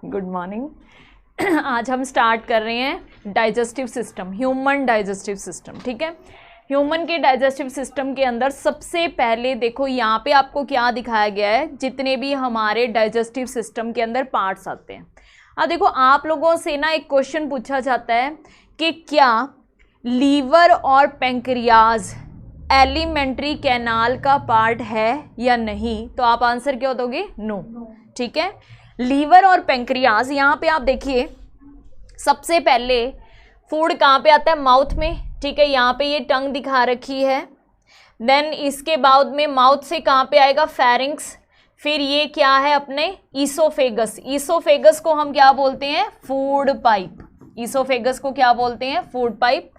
Good morning. आज हम start कर रहे हैं digestive system, human digestive system. ठीक है, ह्यूमन के डाइजेस्टिव सिस्टम के अंदर सबसे पहले देखो यहाँ पे आपको क्या दिखाया गया है, जितने भी हमारे डाइजेस्टिव सिस्टम के अंदर पार्ट्स आते हैं। अब देखो आप लोगों से ना एक क्वेश्चन पूछा जाता है कि क्या लीवर और पेंक्रियाज एलिमेंट्री कैनाल का पार्ट है या नहीं, तो आप आंसर क्या दोगे? नो। ठीक है, लीवर और पेंक्रियाज, यहाँ पे आप देखिए सबसे पहले फूड कहाँ पे आता है? माउथ में। ठीक है, यहाँ पे ये टंग दिखा रखी है। देन इसके बाद में माउथ से कहाँ पे आएगा? फेरिंग्स। फिर ये क्या है? अपने ईसोफेगस। ईसोफेगस को हम क्या बोलते हैं? Food pipe. ईसोफेगस को क्या बोलते हैं? Food pipe.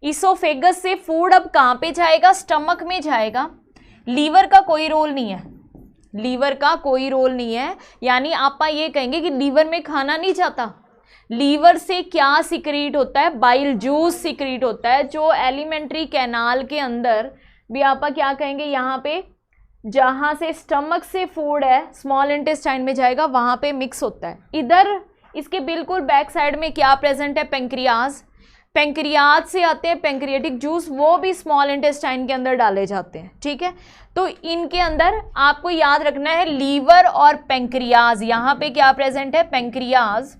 ईसोफेगस से फूड अब कहाँ पे जाएगा? स्टमक में जाएगा। लीवर का कोई रोल नहीं है, लीवर का कोई रोल नहीं है, यानी आप ये कहेंगे कि लीवर में खाना नहीं जाता। लीवर से क्या सिक्रीट होता है? बाइल जूस सिक्रीट होता है, जो एलिमेंट्री कैनाल के अंदर भी आप क्या कहेंगे, यहाँ पे जहाँ से स्टमक से फूड है स्मॉल इंटेस्टाइन में जाएगा, वहाँ पे मिक्स होता है। इधर इसके बिल्कुल बैक साइड में क्या प्रेजेंट है? पेंक्रियाज। पेंक्रियाज से आते हैं पेंक्रियाटिक जूस, वो भी स्मॉल इंटेस्टाइन के अंदर डाले जाते हैं। ठीक है, तो इनके अंदर आपको याद रखना है लीवर और पेंक्रियाज। यहाँ पे क्या प्रेजेंट है? पेंक्रियाज।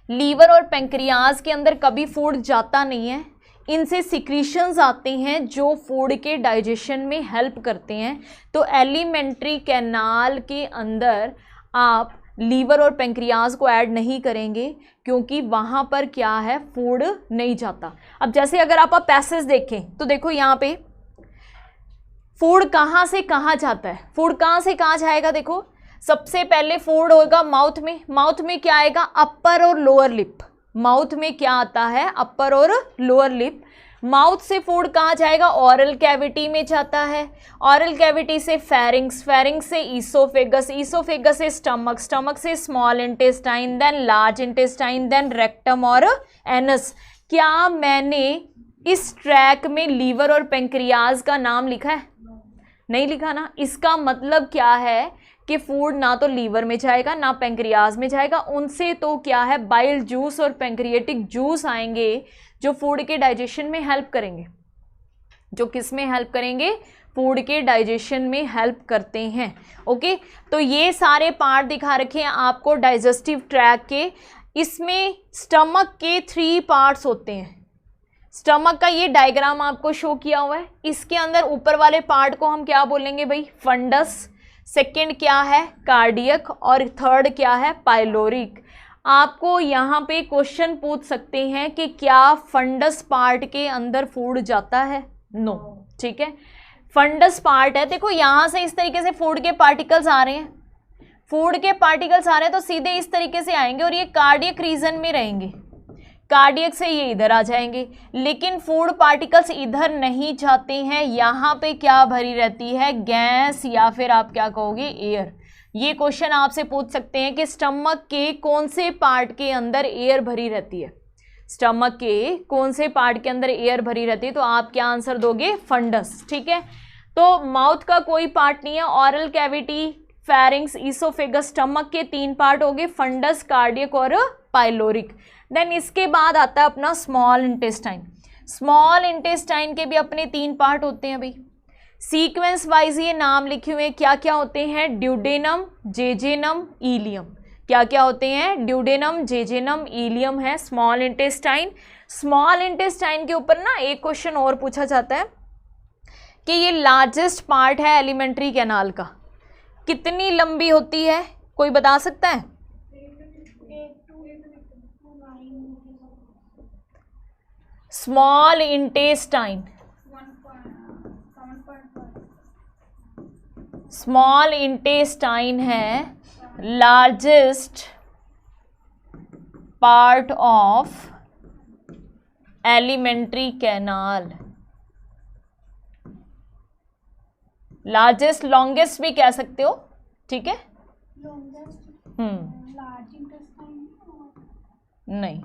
लीवर और पेंक्रियाज के अंदर कभी फूड जाता नहीं है, इनसे सिक्रीशंस आते हैं जो फूड के डाइजेशन में हेल्प करते हैं। तो एलिमेंट्री कैनाल के अंदर आप लीवर और पेंक्रियाज को ऐड नहीं करेंगे, क्योंकि वहाँ पर क्या है? फूड नहीं जाता। अब जैसे अगर आप पैसेज देखें तो देखो यहाँ पे फूड कहाँ से कहाँ जाता है, फूड कहाँ से कहाँ जाएगा? देखो सबसे पहले फूड होगा माउथ में। माउथ में क्या आएगा? अपर और लोअर लिप। माउथ में क्या आता है? अपर और लोअर लिप। माउथ से फूड कहाँ जाएगा? ऑरल कैविटी में जाता है। ऑरल कैविटी से फेरिंग्स, फेरिंग्स से ईसोफेगस, ईसोफेगस से स्टमक, स्टमक से small intestine, then large intestine, then rectum और एनस। क्या मैंने इस ट्रैक में लीवर और पेंक्रियाज का नाम लिखा है? नहीं लिखा ना। इसका मतलब क्या है कि फूड ना तो लीवर में जाएगा ना पेंक्रियाज में जाएगा, उनसे तो क्या है? बाइल जूस और पेंक्रियाटिक जूस आएंगे जो फूड के डाइजेशन में हेल्प करेंगे। जो किस में हेल्प करेंगे? फूड के डाइजेशन में हेल्प करते हैं। ओके, तो ये सारे पार्ट दिखा रखे हैं आपको डाइजेस्टिव ट्रैक के। इसमें स्टमक के 3 पार्ट्स होते हैं। स्टमक का ये डायग्राम आपको शो किया हुआ है। इसके अंदर ऊपर वाले पार्ट को हम क्या बोलेंगे भाई? फंडस। सेकंड क्या है? कार्डियक। और थर्ड क्या है? पाइलोरिक। आपको यहाँ पे क्वेश्चन पूछ सकते हैं कि क्या फंडस पार्ट के अंदर फूड जाता है? नो। ठीक है, फंडस पार्ट है। देखो यहाँ से इस तरीके से फूड के पार्टिकल्स आ रहे हैं, फूड के पार्टिकल्स आ रहे हैं तो सीधे इस तरीके से आएंगे और ये कार्डियक रीजन में रहेंगे। कार्डियक से ये इधर आ जाएंगे, लेकिन फूड पार्टिकल्स इधर नहीं जाते हैं। यहाँ पे क्या भरी रहती है? गैस, या फिर आप क्या कहोगे? एयर। ये क्वेश्चन आपसे पूछ सकते हैं कि स्टमक के कौन से पार्ट के अंदर एयर भरी रहती है? स्टमक के कौन से पार्ट के अंदर एयर भरी रहती है? तो आप क्या आंसर दोगे? फंडस। ठीक है, तो माउथ का कोई पार्ट नहीं है। Oral cavity, pharynx, oesophagus, stomach के 3 पार्ट हो गए, फंडस, कार्डियक और पाइलोरिक। देन इसके बाद आता है अपना स्मॉल इंटेस्टाइन। स्मॉल इंटेस्टाइन के भी अपने 3 पार्ट होते हैं भाई। सीक्वेंस वाइज ये नाम लिखे हुए क्या क्या होते हैं? Duodenum, jejunum, ileum. क्या क्या होते हैं? ड्यूडेनम, जेजेनम, इलियम है स्मॉल इंटेस्टाइन। स्मॉल इंटेस्टाइन के ऊपर ना एक क्वेश्चन और पूछा जाता है कि ये लार्जेस्ट पार्ट है एलिमेंट्री कैनाल का, कितनी लंबी होती है? कोई बता सकता है? स्मॉल इंटेस्टाइन, स्मॉल इंटेस्टाइन है largest part of alimentary canal. Largest, longest भी कह सकते हो। ठीक है, नहीं,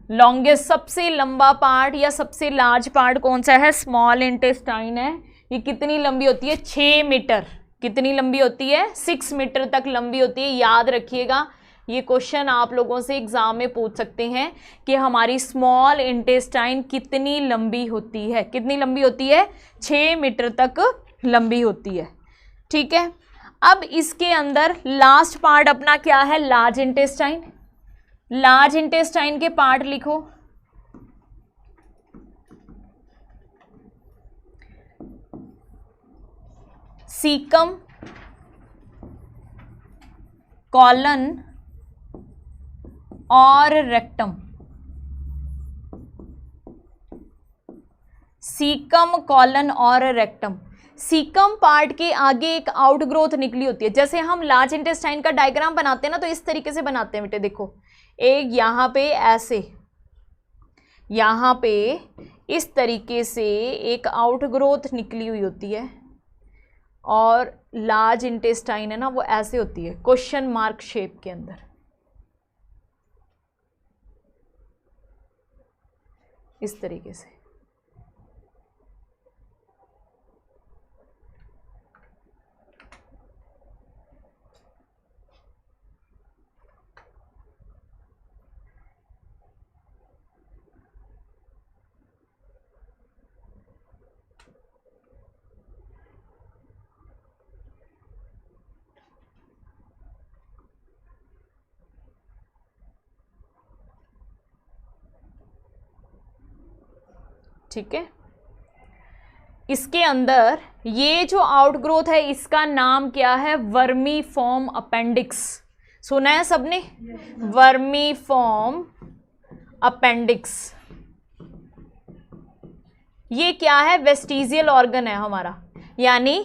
लॉन्गेस्ट सबसे लंबा पार्ट या सबसे लार्ज पार्ट कौन सा है? स्मॉल इंटेस्टाइन है। ये कितनी लंबी होती है? 6 मीटर। कितनी लंबी होती है? 6 मीटर तक लंबी होती है। याद रखिएगा, ये क्वेश्चन आप लोगों से एग्जाम में पूछ सकते हैं कि हमारी स्मॉल इंटेस्टाइन कितनी लंबी होती है। कितनी लंबी होती है? 6 मीटर तक लंबी होती है। ठीक है, अब इसके अंदर लास्ट पार्ट अपना क्या है? Large intestine. लार्ज इंटेस्टाइन के पार्ट लिखो। सीकम, कॉलन और रेक्टम। सीकम, कॉलन और रेक्टम। सीकम पार्ट के आगे एक आउटग्रोथ निकली होती है। जैसे हम लार्ज इंटेस्टाइन का डायग्राम बनाते हैं ना, तो इस तरीके से बनाते हैं बेटे। देखो, एक यहाँ पे ऐसे, यहाँ पे इस तरीके से एक आउटग्रोथ निकली हुई होती है, और लार्ज इंटेस्टाइन है ना, वो ऐसे होती है क्वेश्चन मार्क शेप के अंदर, इस तरीके से। ठीक है, इसके अंदर ये जो आउटग्रोथ है, इसका नाम क्या है? Vermiform appendix. सुना है सबने? Vermiform appendix. ये क्या है? वेस्टिजियल ऑर्गन है हमारा। यानी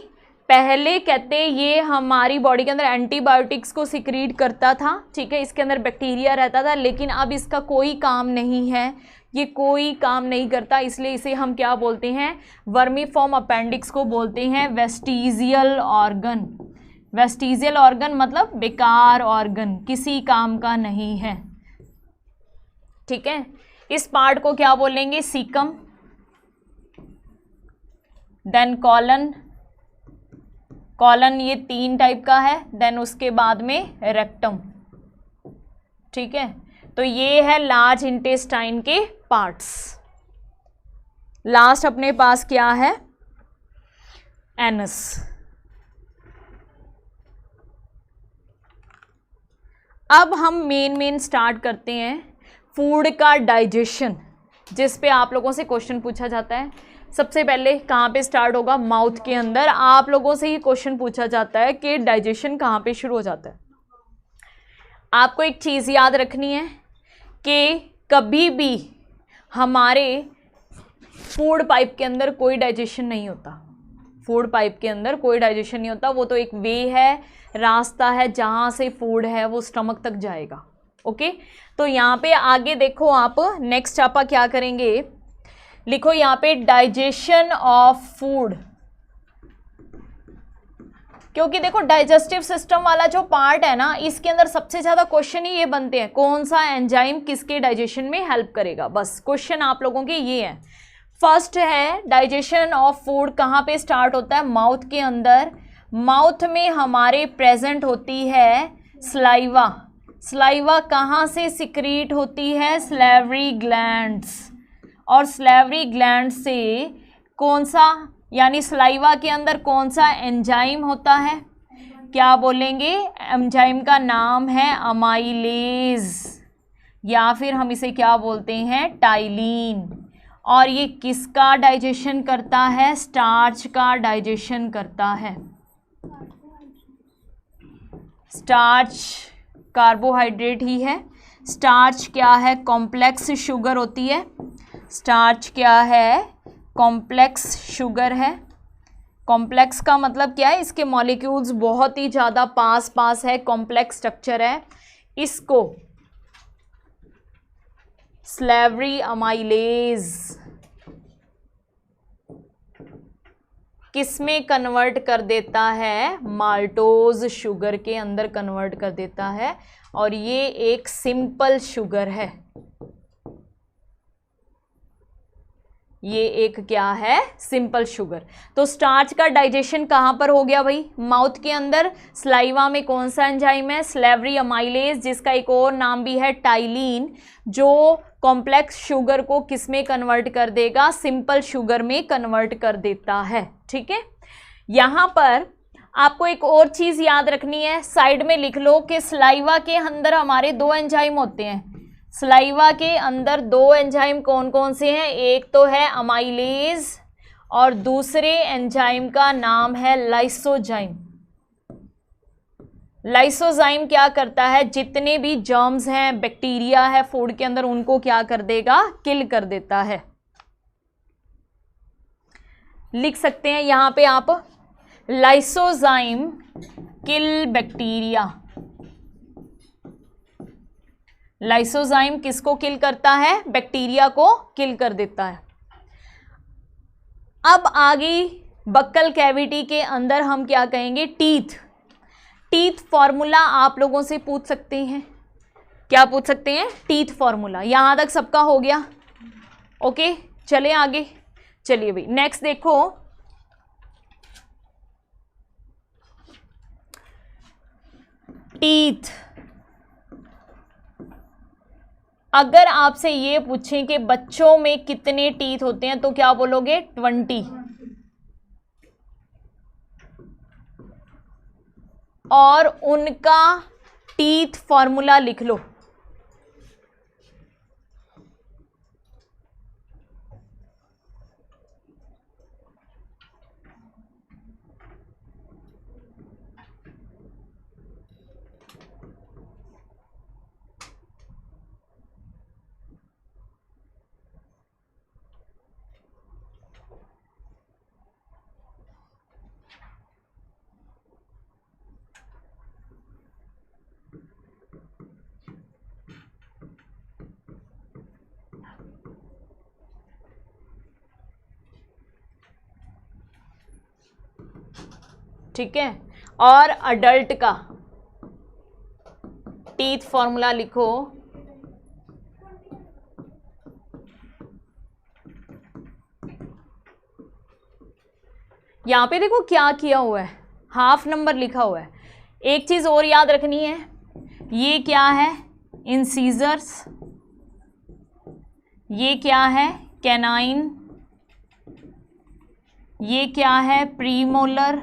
पहले कहते ये हमारी बॉडी के अंदर एंटीबायोटिक्स को सिक्रीट करता था। ठीक है, इसके अंदर बैक्टीरिया रहता था, लेकिन अब इसका कोई काम नहीं है, ये कोई काम नहीं करता, इसलिए इसे हम क्या बोलते हैं? वर्मीफॉर्म अपेंडिक्स को बोलते हैं वेस्टिजियल ऑर्गन। वेस्टिजियल ऑर्गन मतलब बेकार ऑर्गन, किसी काम का नहीं है। ठीक है, इस पार्ट को क्या बोलेंगे? Caecum, then colon. कॉलन ये 3 टाइप का है, देन उसके बाद में रेक्टम। ठीक है, तो ये है लार्ज इंटेस्टाइन के पार्ट्स। लास्ट अपने पास क्या है? एनस। अब हम मेन स्टार्ट करते हैं फूड का डाइजेशन, जिस पे आप लोगों से क्वेश्चन पूछा जाता है। सबसे पहले कहाँ पे स्टार्ट होगा? माउथ के अंदर। आप लोगों से ये क्वेश्चन पूछा जाता है कि डाइजेशन कहाँ पे शुरू हो जाता है। आपको एक चीज़ याद रखनी है कि कभी भी हमारे फूड पाइप के अंदर कोई डाइजेशन नहीं होता। फूड पाइप के अंदर कोई डाइजेशन नहीं होता, वो तो एक वे है, रास्ता है, जहाँ से फूड है वो स्टमक तक जाएगा। ओके, तो यहाँ पे आगे देखो आप, नेक्स्ट आप क्या करेंगे? लिखो यहाँ पे डाइजेशन ऑफ फूड। क्योंकि देखो डाइजेस्टिव सिस्टम वाला जो पार्ट है ना, इसके अंदर सबसे ज़्यादा क्वेश्चन ही ये बनते हैं, कौन सा एंजाइम किसके डाइजेशन में हेल्प करेगा। बस क्वेश्चन आप लोगों के ये हैं। फर्स्ट है डाइजेशन ऑफ फूड कहाँ पे स्टार्ट होता है? माउथ के अंदर। माउथ में हमारे प्रेजेंट होती है स्लाइवा। स्लाइवा कहाँ से सिक्रीट होती है? Slavery glands. और स्लेवरी ग्लैंड से कौन सा, यानी स्लाइवा के अंदर कौन सा एंजाइम होता है? क्या बोलेंगे? एंजाइम का नाम है अमाइलेज, या फिर हम इसे क्या बोलते हैं? टाइलिन। और ये किसका डाइजेशन करता है? स्टार्च का डाइजेशन करता है। स्टार्च कार्बोहाइड्रेट ही है। स्टार्च क्या है? कॉम्प्लेक्स शुगर होती है। स्टार्च क्या है? कॉम्प्लेक्स शुगर है। कॉम्प्लेक्स का मतलब क्या है? इसके मॉलिक्यूल्स बहुत ही ज़्यादा पास है, कॉम्प्लेक्स स्ट्रक्चर है। इसको स्लेवरी अमाइलेज किसमें कन्वर्ट कर देता है? माल्टोज शुगर के अंदर कन्वर्ट कर देता है, और ये एक सिंपल शुगर है। ये एक क्या है, सिंपल शुगर। तो स्टार्च का डाइजेशन कहाँ पर हो गया भाई, माउथ के अंदर। स्लाइवा में कौन सा एंजाइम है, स्लेवरी अमाइलेज, जिसका एक और नाम भी है टाइलिन, जो कॉम्प्लेक्स शुगर को किस में कन्वर्ट कर देगा, सिंपल शुगर में कन्वर्ट कर देता है। ठीक है, यहाँ पर आपको एक और चीज़ याद रखनी है, साइड में लिख लो कि स्लाइवा के अंदर हमारे दो एंजाइम होते हैं। स्लाइवा के अंदर दो एंजाइम कौन कौन से हैं, एक तो है अमाइलेज और दूसरे एंजाइम का नाम है लाइसोजाइम। लाइसोजाइम क्या करता है, जितने भी जर्म्स हैं, बैक्टीरिया है फूड के अंदर, उनको क्या कर देगा, किल कर देता है। लिख सकते हैं यहां पे आप, लाइसोजाइम किल बैक्टीरिया। लाइसोजाइम किसको किल करता है, बैक्टीरिया को किल कर देता है। अब आगे बक्कल कैविटी के अंदर हम क्या कहेंगे, टीथ। टीथ फॉर्मूला आप लोगों से पूछ सकते हैं, क्या पूछ सकते हैं, टीथ फॉर्मूला। यहां तक सबका हो गया, ओके। चले आगे, चलिए भाई नेक्स्ट देखो, टीथ। अगर आपसे ये पूछें कि बच्चों में कितने टीथ होते हैं तो क्या बोलोगे, 20। और उनका टीथ फॉर्मूला लिख लो। ठीक है, और अडल्ट का टीथ फॉर्मूला लिखो। यहां पे देखो क्या किया हुआ है, हाफ नंबर लिखा हुआ है। एक चीज और याद रखनी है, ये क्या है, इंसीजर्स, ये क्या है, कैनाइन, ये क्या है, प्रीमोलर,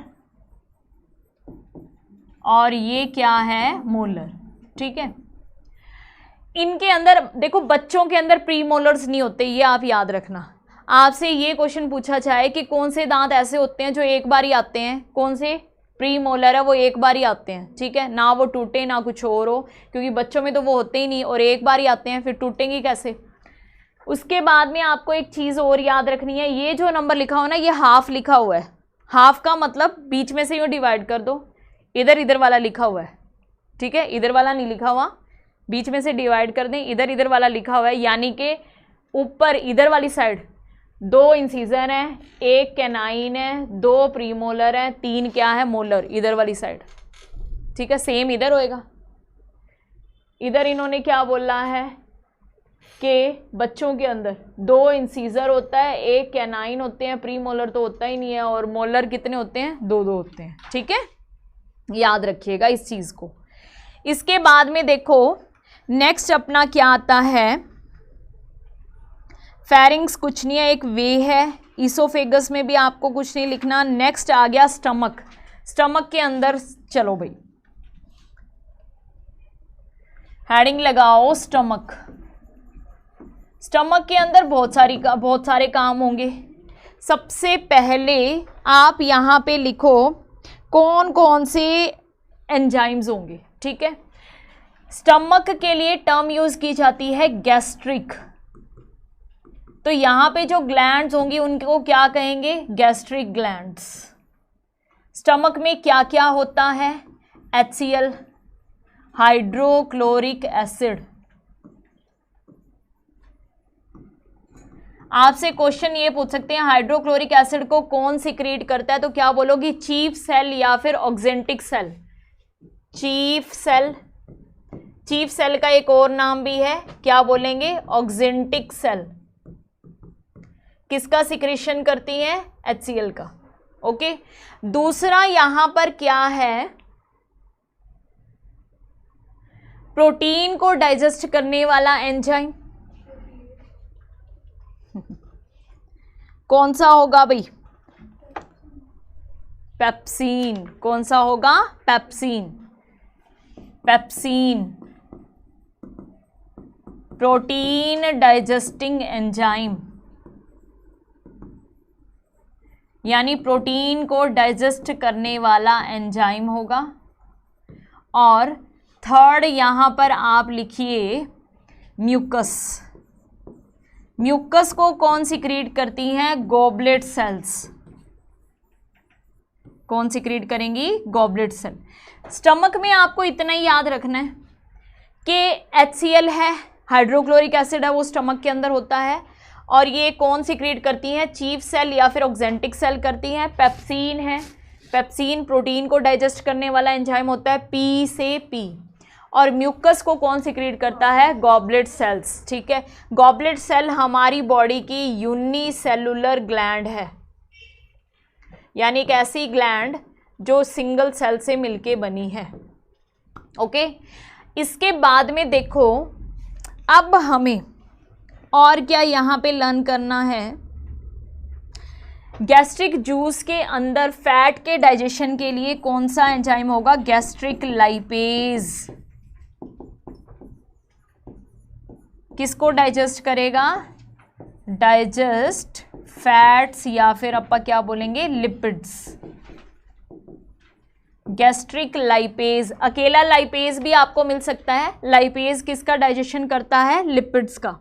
और ये क्या है, मोलर। ठीक है, इनके अंदर देखो, बच्चों के अंदर प्रीमोलर्स नहीं होते, ये आप याद रखना। आपसे ये क्वेश्चन पूछा जाए कि कौन से दांत ऐसे होते हैं जो एक बार ही आते हैं, कौन से प्रीमोलर है वो एक बार ही आते हैं, ठीक है, ना वो टूटे ना कुछ और हो, क्योंकि बच्चों में तो वो होते ही नहीं, और एक बार ही आते हैं, फिर टूटेंगे कैसे। उसके बाद में आपको एक चीज़ और याद रखनी है, ये जो नंबर लिखा हो ना, ये हाफ लिखा हुआ है। हाफ का मतलब बीच में से यूँ डिवाइड कर दो, इधर इधर वाला लिखा हुआ है, ठीक है, इधर वाला नहीं लिखा हुआ, बीच में से डिवाइड कर दें, इधर इधर वाला लिखा हुआ है, यानी कि ऊपर इधर वाली साइड 2 इंसीजर हैं, 1 कैनाइन है, 2 प्रीमोलर है, 3 क्या है, मोलर, इधर वाली साइड। ठीक है, सेम इधर होएगा। इधर इन्होंने क्या बोला है कि बच्चों के अंदर 2 इंसीजर होता है, 1 कैनाइन होते हैं, प्रीमोलर तो होता ही नहीं है, और मोलर कितने होते हैं, 2 होते हैं। ठीक है, याद रखिएगा इस चीज़ को। इसके बाद में देखो नेक्स्ट अपना क्या आता है, फेरिंग्स कुछ नहीं है, एक वे है। ईसोफेगस में भी आपको कुछ नहीं लिखना। नेक्स्ट आ गया स्टमक। स्टमक के अंदर चलो भाई हेडिंग लगाओ स्टमक। स्टमक के अंदर बहुत सारे काम होंगे। सबसे पहले आप यहाँ पे लिखो कौन कौन से एंजाइम्स होंगे। ठीक है, स्टमक के लिए टर्म यूज की जाती है गैस्ट्रिक। तो यहाँ पे जो ग्लैंड्स होंगी उनको क्या कहेंगे, गैस्ट्रिक ग्लैंड्स। स्टमक में क्या क्या होता है, HCl, हाइड्रोक्लोरिक एसिड। आपसे क्वेश्चन ये पूछ सकते हैं हाइड्रोक्लोरिक एसिड को कौन सिक्रीट करता है, तो क्या बोलोगी, चीफ सेल या फिर oxyntic cell. Chief cell, chief cell का एक और नाम भी है, क्या बोलेंगे, ऑक्जेंटिक सेल। किसका सिक्रेशन करती हैं? HCl का। ओके, दूसरा यहां पर क्या है, प्रोटीन को डाइजेस्ट करने वाला एंजाइम कौन सा होगा भाई? पेप्सिन। कौन सा होगा? Pepsin. Pepsin protein digesting enzyme, यानी प्रोटीन को डाइजेस्ट करने वाला एंजाइम होगा। और थर्ड यहां पर आप लिखिए म्यूकस। म्यूकस को कौन सिक्रीट करती हैं? Goblet cells. कौन सिक्रीट करेंगी? Goblet cell. स्टमक में आपको इतना ही याद रखना है कि HCl है, हाइड्रोक्लोरिक एसिड है, वो स्टमक के अंदर होता है। और ये कौन सिक्रीट करती हैं? चीफ सेल या फिर ऑक्जेंटिक सेल करती हैं। पेप्सिन है, पेप्सिन प्रोटीन को डाइजेस्ट करने वाला एंजाइम होता है, P से P। और म्यूकस को कौन सिक्रीट करता है? Goblet cells. ठीक है, गॉबलेट सेल हमारी बॉडी की यूनिसेलुलर ग्लैंड है, यानी एक ऐसी ग्लैंड जो सिंगल सेल से मिलके बनी है। ओके, इसके बाद में देखो, अब हमें और क्या यहाँ पे लर्न करना है? गैस्ट्रिक जूस के अंदर फैट के डाइजेशन के लिए कौन सा एंजाइम होगा? Gastric lipase. किसको डाइजेस्ट करेगा? डाइजेस्ट फैट्स या फिर अपन क्या बोलेंगे? लिपिड्स। गैस्ट्रिक लाइपेज, अकेला लाइपेज भी आपको मिल सकता है। लाइपेज किसका डाइजेशन करता है? लिपिड्स का।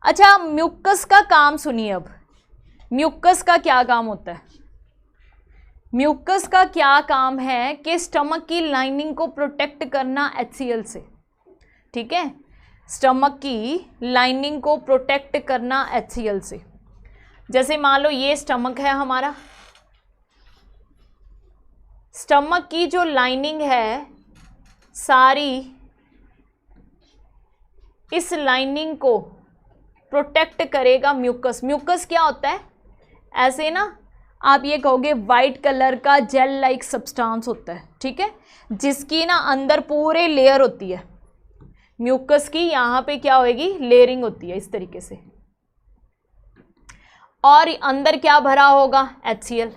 अच्छा, म्यूकस का काम सुनिए। अब म्यूकस का क्या काम होता है? म्यूकस का क्या काम है कि स्टमक की लाइनिंग को प्रोटेक्ट करना HCl से। ठीक है, स्टमक की लाइनिंग को प्रोटेक्ट करना HCl से। जैसे मान लो ये स्टमक है हमारा, स्टमक की जो लाइनिंग है सारी, इस लाइनिंग को प्रोटेक्ट करेगा म्यूकस। म्यूकस क्या होता है? ऐसे ना आप ये कहोगे वाइट कलर का जेल लाइक सब्सटेंस होता है। ठीक है, जिसकी ना अंदर पूरे लेयर होती है म्यूकस की। यहाँ पे क्या होएगी? लेयरिंग होती है इस तरीके से। और अंदर क्या भरा होगा? HCl।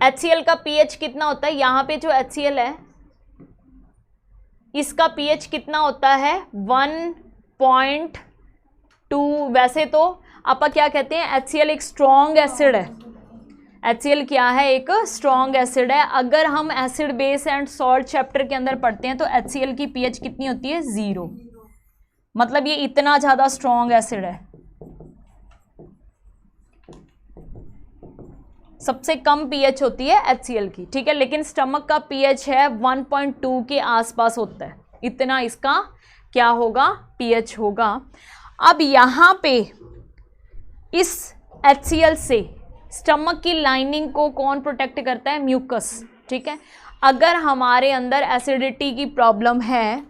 HCl का pH कितना होता है? यहाँ पे जो HCl है इसका pH कितना होता है? 1.2। वैसे तो आप क्या कहते हैं? HCl एक स्ट्रॉन्ग एसिड है। HCl क्या है? एक स्ट्रॉन्ग एसिड है। अगर हम acid base and salt chapter के अंदर पढ़ते हैं तो HCl की pH कितनी होती है? 0। मतलब ये इतना ज़्यादा स्ट्रॉन्ग एसिड है। सबसे कम pH होती है HCl की। ठीक है, लेकिन स्टमक का pH है 1.2 के आसपास होता है। इतना इसका क्या होगा? pH होगा। अब यहाँ पे इस HCl से स्टमक की लाइनिंग को कौन प्रोटेक्ट करता है? म्यूकस। ठीक है, अगर हमारे अंदर एसिडिटी की प्रॉब्लम है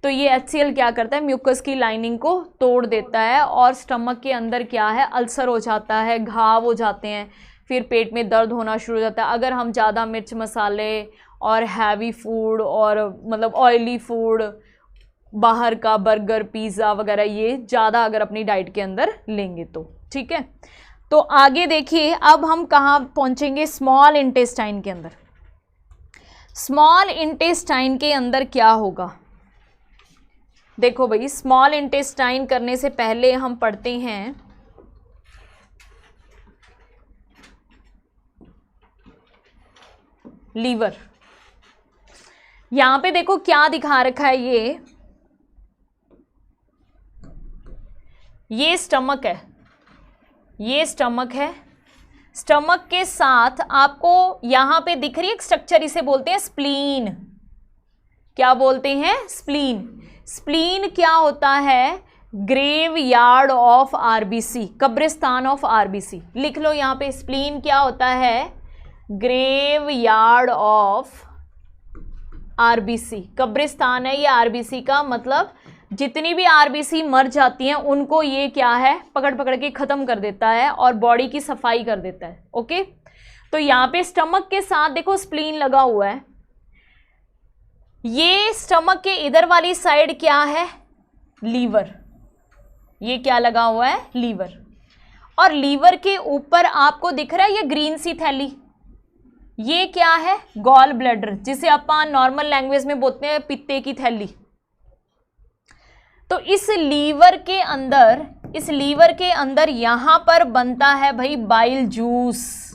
तो ये HCl क्या करता है? म्यूकस की लाइनिंग को तोड़ देता है और स्टमक के अंदर क्या है? अल्सर हो जाता है, घाव हो जाते हैं, फिर पेट में दर्द होना शुरू हो जाता है। अगर हम ज़्यादा मिर्च मसाले और हैवी फूड और मतलब ऑयली फूड, बाहर का बर्गर पिज़्ज़ा वगैरह, ये ज़्यादा अगर अपनी डाइट के अंदर लेंगे तो। ठीक है, तो आगे देखिए, अब हम कहाँ पहुँचेंगे? स्मॉल इंटेस्टाइन के अंदर। स्मॉल इंटेस्टाइन के अंदर क्या होगा? देखो भाई, स्मॉल इंटेस्टाइन करने से पहले हम पढ़ते हैं लीवर। यहां पे देखो क्या दिखा रखा है, ये स्टमक है, ये स्टमक है। स्टमक के साथ आपको यहां पे दिख रही है एक स्ट्रक्चर, इसे बोलते हैं स्प्लीन। क्या बोलते हैं? स्प्लीन। स्प्लीन क्या होता है? ग्रेव यार्ड ऑफ आरबीसी, कब्रिस्तान ऑफ आरबीसी। लिख लो यहां पे, स्प्लीन क्या होता है? Graveyard of RBC. कब्रिस्तान है ये आरबीसी का, मतलब जितनी भी आरबीसी मर जाती हैं उनको ये क्या है, पकड़ पकड़ के ख़त्म कर देता है और बॉडी की सफाई कर देता है। ओके, तो यहाँ पे स्टमक के साथ देखो स्प्लीन लगा हुआ है। ये स्टमक के इधर वाली साइड क्या है, लीवर। ये क्या लगा हुआ है, लीवर। और लीवर के ऊपर आपको दिख रहा है ये ग्रीन सी थैली, ये क्या है, गॉल ब्लैडर, जिसे अपन नॉर्मल लैंग्वेज में बोलते हैं पित्ते की थैली। तो इस लीवर के अंदर यहां पर बनता है भाई बाइल जूस।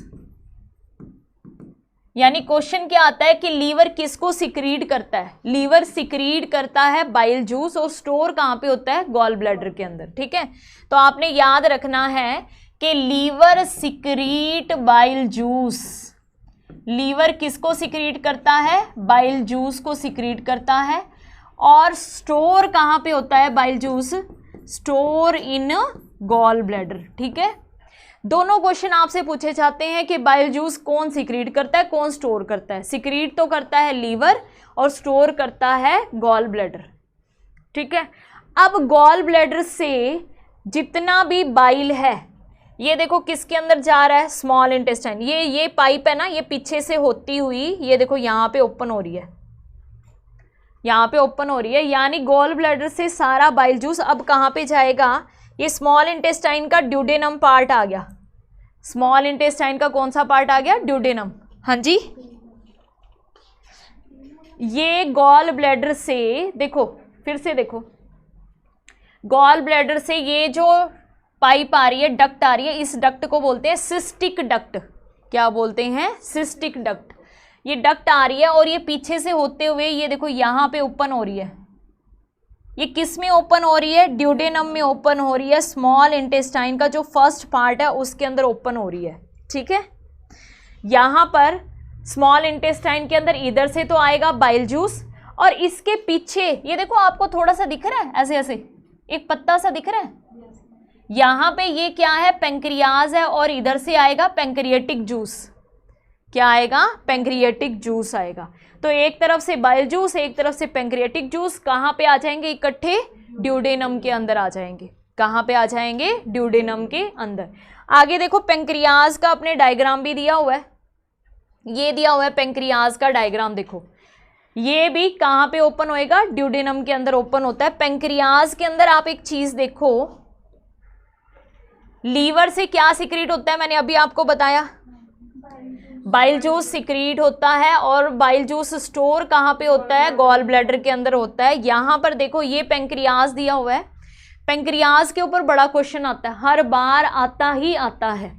यानी क्वेश्चन क्या आता है कि लीवर किसको सिक्रीट करता है, लीवर सिक्रीट करता है बाइल जूस, और स्टोर कहां पे होता है, गॉल ब्लैडर के अंदर। ठीक है, तो आपने याद रखना है कि liver secrete bile juice. Liver किसको सिक्रीट करता है, बाइल जूस को सिक्रीट करता है। और स्टोर कहां पे होता है bile juice, store in gall bladder. ठीक है, दोनों क्वेश्चन आपसे पूछे जाते हैं कि बाइल जूस कौन सिक्रीट करता है, कौन स्टोर करता है। सिक्रीट तो करता है लीवर और स्टोर करता है गॉल ब्लैडर। ठीक है, अब गॉल ब्लैडर से जितना भी बाइल है ये देखो किसके अंदर जा रहा है, स्मॉल इंटेस्टाइन। ये पाइप है ना, ये पीछे से होती हुई ये देखो यहाँ पे ओपन हो रही है, यहाँ पे ओपन हो रही है। यानी गॉल ब्लैडर से सारा बाइल जूस अब कहाँ पे जाएगा, ये स्मॉल इंटेस्टाइन का ड्यूडेनम पार्ट आ गया। स्मॉल इंटेस्टाइन का कौन सा पार्ट आ गया, ड्यूडेनम। हाँ जी, ये गॉल ब्लैडर से देखो, फिर से देखो, गॉल ब्लैडर से ये जो पाइप आ रही है, डक्ट आ रही है, इस डक्ट को बोलते हैं सिस्टिक डक्ट। क्या बोलते हैं, सिस्टिक डक्ट। ये डक्ट आ रही है और ये पीछे से होते हुए ये देखो यहाँ पे ओपन हो रही है। ये किस में ओपन हो रही है, ड्यूडेनम में ओपन हो रही है। स्मॉल इंटेस्टाइन का जो फर्स्ट पार्ट है उसके अंदर ओपन हो रही है। ठीक है, यहाँ पर स्मॉल इंटेस्टाइन के अंदर इधर से तो आएगा बाइल जूस, और इसके पीछे ये देखो आपको थोड़ा सा दिख रहा है, ऐसे ऐसे एक पत्ता सा दिख रहा है, यहाँ पे ये क्या है, पेंक्रियाज है, और इधर से आएगा पेंक्रियाटिक जूस। क्या आएगा, पेंक्रियाटिक जूस आएगा। तो एक तरफ से बाइल जूस, एक तरफ से पेंक्रियाटिक जूस, कहाँ पे आ जाएंगे इकट्ठे, ड्यूडेनम के अंदर आ जाएंगे। कहाँ पे आ जाएंगे, ड्यूडेनम के अंदर। आगे देखो पेंक्रियाज का अपने डायग्राम भी दिया हुआ है, ये दिया हुआ है पेंक्रियाज का डायग्राम। देखो ये भी कहाँ पे ओपन होएगा, ड्यूडेनम के अंदर ओपन होता है। पेंक्रियाज के अंदर आप एक चीज देखो, लीवर से क्या सिक्रीट होता है, मैंने अभी आपको बताया, बाइल जूस सिक्रीट होता है। और बाइल जूस स्टोर कहाँ पे होता है, गॉल ब्लैडर के अंदर होता है। यहाँ पर देखो ये पेंक्रियाज दिया हुआ है, पेंक्रियाज के ऊपर बड़ा क्वेश्चन आता है, हर बार आता ही आता है।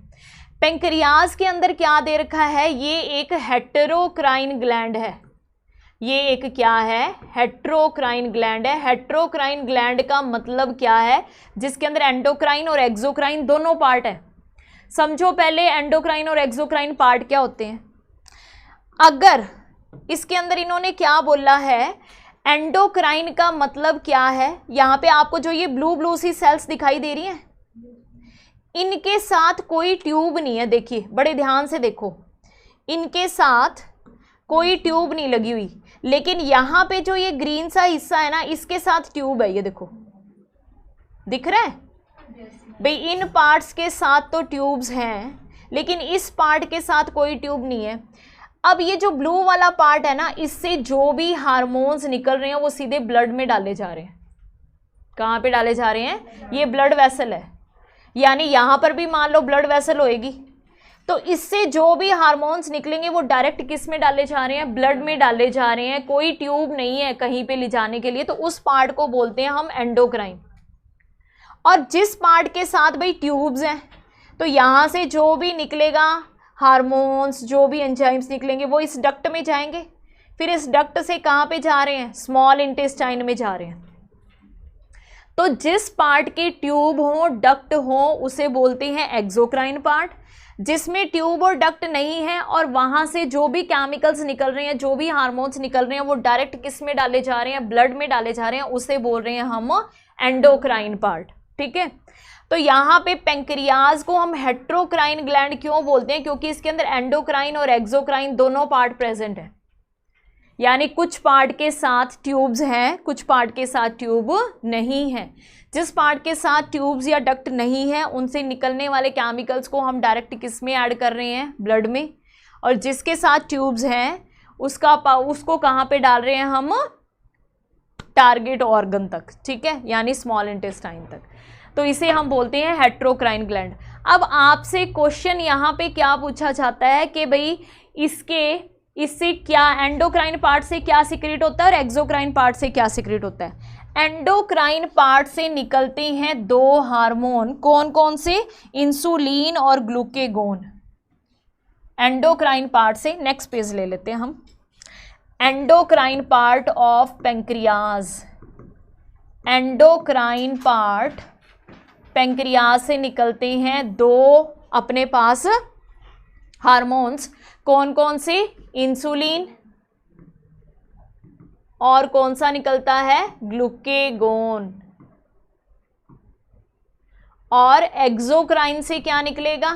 पेंक्रियाज के अंदर क्या दे रखा है, ये एक हेटेरोक्राइन ग्लैंड है। ये एक क्या है, हेटेरोक्राइन ग्लैंड है। हेटेरोक्राइन ग्लैंड का मतलब क्या है, जिसके अंदर एंडोक्राइन और एक्सोक्राइन दोनों पार्ट है। समझो पहले एंडोक्राइन और एक्सोक्राइन पार्ट क्या होते हैं। अगर इसके अंदर इन्होंने क्या बोला है, एंडोक्राइन का मतलब क्या है, यहाँ पे आपको जो ये ब्लू ब्लू सी सेल्स दिखाई दे रही हैं, इनके साथ कोई ट्यूब नहीं है। देखिए बड़े ध्यान से देखो, इनके साथ कोई ट्यूब नहीं लगी हुई, लेकिन यहाँ पे जो ये ग्रीन सा हिस्सा है ना, इसके साथ ट्यूब है। ये देखो दिख रहा है भाई, इन पार्ट्स के साथ तो ट्यूब्स हैं, लेकिन इस पार्ट के साथ कोई ट्यूब नहीं है। अब ये जो ब्लू वाला पार्ट है ना, इससे जो भी हार्मोन्स निकल रहे हैं वो सीधे ब्लड में डाले जा रहे हैं। कहाँ पे डाले जा रहे हैं, ये ब्लड वेसल है, यानी यहाँ पर भी मान लो ब्लड वेसल होएगी, तो इससे जो भी हार्मोन्स निकलेंगे वो डायरेक्ट किस में डाले जा रहे हैं, ब्लड में डाले जा रहे हैं। कोई ट्यूब नहीं है कहीं पे ले जाने के लिए, तो उस पार्ट को बोलते हैं हम एंडोक्राइन। और जिस पार्ट के साथ भाई ट्यूब्स हैं, तो यहाँ से जो भी निकलेगा हार्मोन्स, जो भी एंजाइम्स निकलेंगे वो इस डक्ट में जाएंगे। फिर इस डक्ट से कहाँ पे जा रहे हैं, स्मॉल इंटेस्टाइन में जा रहे हैं। तो जिस पार्ट के ट्यूब हो, डक्ट हो, उसे बोलते हैं एक्सोक्राइन पार्ट। जिसमें ट्यूब और डक्ट नहीं है और वहां से जो भी केमिकल्स निकल रहे हैं, जो भी हार्मोन्स निकल रहे हैं, वो डायरेक्ट किस में डाले जा रहे हैं, ब्लड में डाले जा रहे हैं, उसे बोल रहे हैं हम एंडोक्राइन पार्ट। ठीक है, तो यहाँ पे पेंक्रियाज को हम हेटेरोक्राइन ग्लैंड क्यों बोलते हैं, क्योंकि इसके अंदर एंडोक्राइन और एक्सोक्राइन दोनों पार्ट प्रेजेंट है। यानी कुछ पार्ट के साथ ट्यूब्स हैं, कुछ पार्ट के साथ ट्यूब नहीं है। जिस पार्ट के साथ ट्यूब्स या डक्ट नहीं है उनसे निकलने वाले केमिकल्स को हम डायरेक्ट किस में ऐड कर रहे हैं, ब्लड में, और जिसके साथ ट्यूब्स हैं उसको कहाँ पे डाल रहे हैं हम, टारगेट ऑर्गन तक, ठीक है, यानी स्मॉल इंटेस्टाइन तक। तो इसे हम बोलते हैं हेट्रोक्राइन ग्लैंड। अब आपसे क्वेश्चन यहाँ पे क्या पूछा जाता है कि भाई इससे क्या एंडोक्राइन पार्ट से क्या सिक्रेट होता है और एक्सोक्राइन पार्ट से क्या सिक्रेट होता है। एंडोक्राइन पार्ट से निकलते हैं दो हार्मोन, कौन कौन से, इंसुलिन और ग्लूकेगोन। एंडोक्राइन पार्ट से, नेक्स्ट पेज ले लेते हैं हम, endocrine part of pancreas. Endocrine part pancreas से निकलते हैं दो अपने पास हार्मोन्स, कौन कौन से, इंसुलिन और कौन सा निकलता है, ग्लूकेगोन। और एक्सोक्राइन से क्या निकलेगा,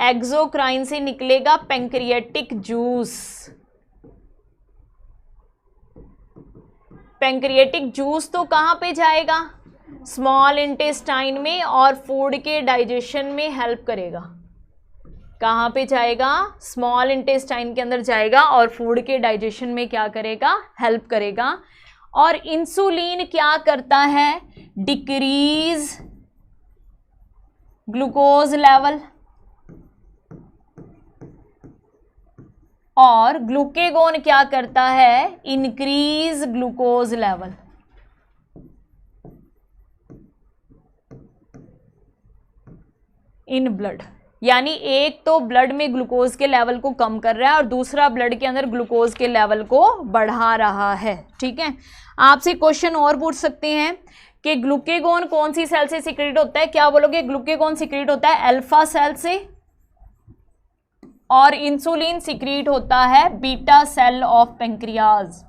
एक्सोक्राइन से निकलेगा पैंक्रियाटिक जूस। पैंक्रियाटिक जूस तो कहाँ पे जाएगा, स्मॉल इंटेस्टाइन में, और फूड के डाइजेशन में हेल्प करेगा। कहाँ पे जाएगा, स्मॉल इंटेस्टाइन के अंदर जाएगा और फूड के डाइजेशन में क्या करेगा, हेल्प करेगा। और इंसुलिन क्या करता है, डिक्रीज ग्लूकोज लेवल, और ग्लूकेगोन क्या करता है, increase glucose level. In blood, यानी एक तो ब्लड में ग्लूकोज के लेवल को कम कर रहा है और दूसरा ब्लड के अंदर ग्लूकोज के लेवल को बढ़ा रहा है, ठीक है। आपसे क्वेश्चन और पूछ सकते हैं कि ग्लूकेगोन कौन सी सेल से सिक्रेट होता है, क्या बोलोगे, ग्लूकेगोन सिक्रेट होता है अल्फा सेल से, और इंसुलिन सिक्रेट होता है beta cell of pancreas.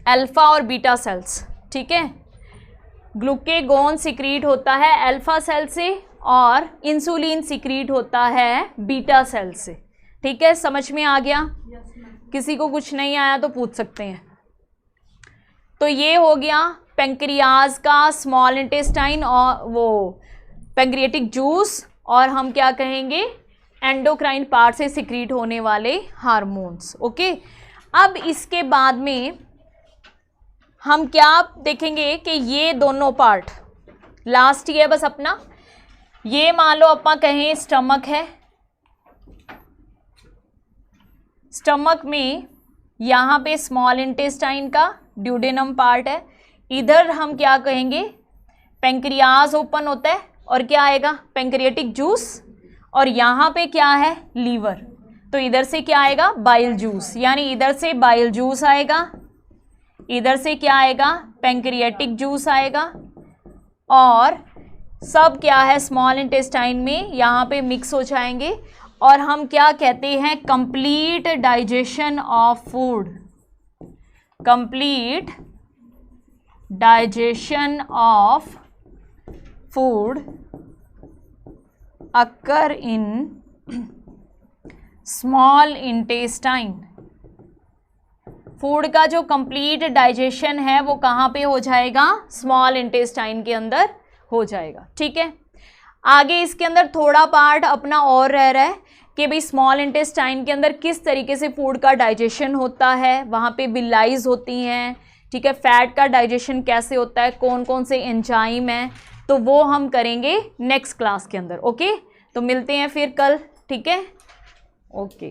Alpha और बीटा सेल्स, ठीक है। ग्लूकेगोन सिक्रेट होता है अल्फा सेल से और इंसुलिन सिक्रीट होता है बीटा सेल से, ठीक है। समझ में आ गया, किसी को कुछ नहीं आया तो पूछ सकते हैं। तो ये हो गया पेंक्रियाज का स्मॉल इंटेस्टाइन और वो पेंक्रियाटिक जूस, और हम क्या कहेंगे, एंडोक्राइन पार्ट से सिक्रीट होने वाले हार्मोन्स, ओके। अब इसके बाद में हम क्या देखेंगे कि ये दोनों पार्ट, लास्ट ही है बस अपना, ये मान लो अपना कहें स्टमक है, स्टमक में यहाँ पे स्मॉल इंटेस्टाइन का ड्यूडेनम पार्ट है, इधर हम क्या कहेंगे, पेंक्रियाज ओपन होता है और क्या आएगा, पेंक्रियाटिक जूस, और यहाँ पे क्या है, लीवर, तो इधर से क्या आएगा, बाइल जूस, यानी इधर से बाइल जूस आएगा, इधर से क्या आएगा, पेंक्रियाटिक जूस आएगा, और सब क्या है, स्मॉल इंटेस्टाइन में यहाँ पे मिक्स हो जाएंगे, और हम क्या कहते हैं, complete digestion of food. Complete digestion of food occur in small intestine. Food का जो कंप्लीट डाइजेशन है वो कहाँ पे हो जाएगा, स्मॉल इंटेस्टाइन के अंदर हो जाएगा, ठीक है। आगे इसके अंदर थोड़ा पार्ट अपना और रह रहा है कि भाई स्मॉल इंटेस्टाइन के अंदर किस तरीके से फूड का डाइजेशन होता है, वहाँ पे बिलाइज होती हैं, ठीक है। फैट का डाइजेशन कैसे होता है, कौन कौन से एंजाइम हैं, तो वो हम करेंगे नेक्स्ट क्लास के अंदर, ओके। तो मिलते हैं फिर कल, ठीक है, ओके।